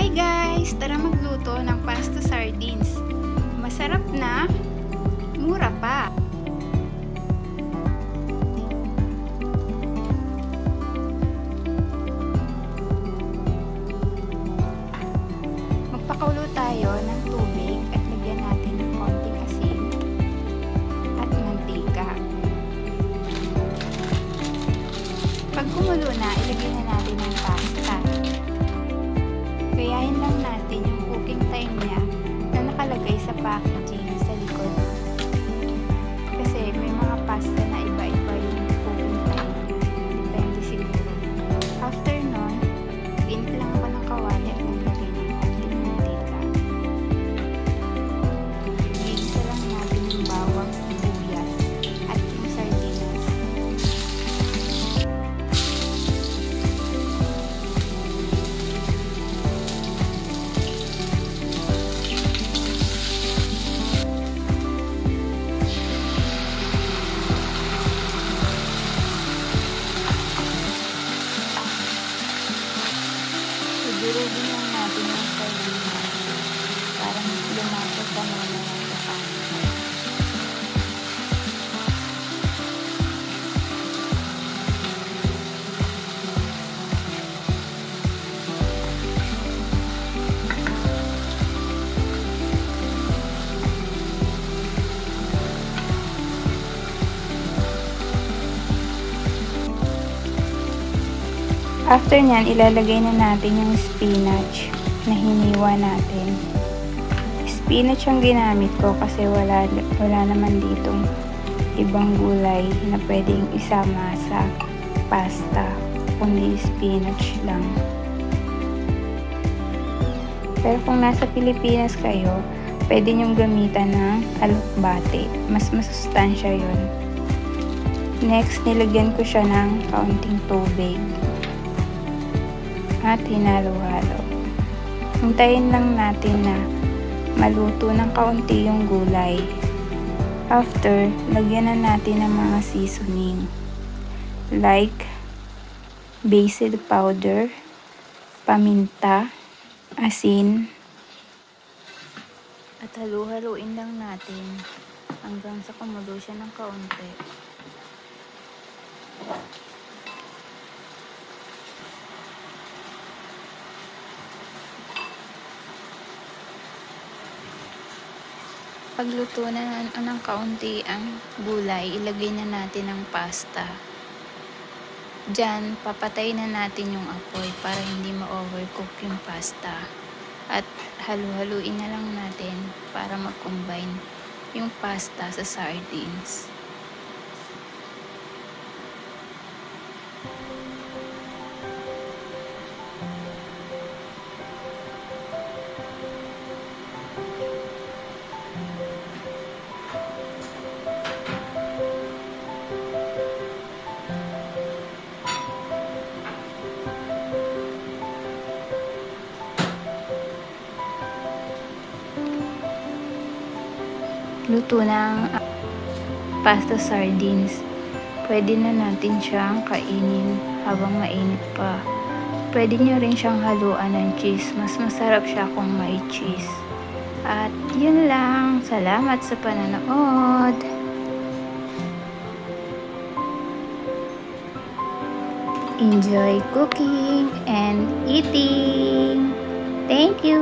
Hi guys! Tara magluto ng pasta sardines. Masarap na, mura pa. Magpakulo tayo ng tubig at lagyan natin ng konting asin at mantika. Pag kumulo na, ilagay na natin ang pasta. Gayahin lang natin yung cooking time niya na nakalagay sa packaging sa likod. Kasi may mga pasta na iba-iba yung cooking time niya. Depende siguro. After nun, init lang ako ng kawali at naglagay ng konting mantika. Igisa lang natin yung bawang, sibuyas at yung sardinas. Durugin lang natin yung sardinas para lumaso sa mga pasta. After nyan, ilalagay na natin yung spinach na hiniwa natin. Spinach ang ginamit ko kasi wala naman ditong ibang gulay na pwedeng isama sa pasta, kundi spinach lang. Pero kung nasa Pilipinas kayo, pwede nyong gamitan ng alokbate. Mas masustansya yun. Next, nilagyan ko siya ng kaunting tubig. At hinalo-halo. Hintayin lang natin na maluto ng kaunti yung gulay. After, lagyan na natin ng mga seasoning like basil powder, paminta, asin, at halu-haluin lang natin hanggang sa kumulo siya ng kaunti. Pagluto na ng kaunti ang gulay, ilagay na natin ang pasta. Diyan, papatay na natin yung apoy para hindi ma-overcook yung pasta. At halu-haluin na lang natin para mag-combine yung pasta sa sardines. Luto na ang pasta sardines. Pwede na natin siyang kainin habang mainit pa. Pwede nyo rin siyang haluan ng cheese. Mas masarap siya kung may cheese. At yun lang. Salamat sa pananood. Enjoy cooking and eating. Thank you.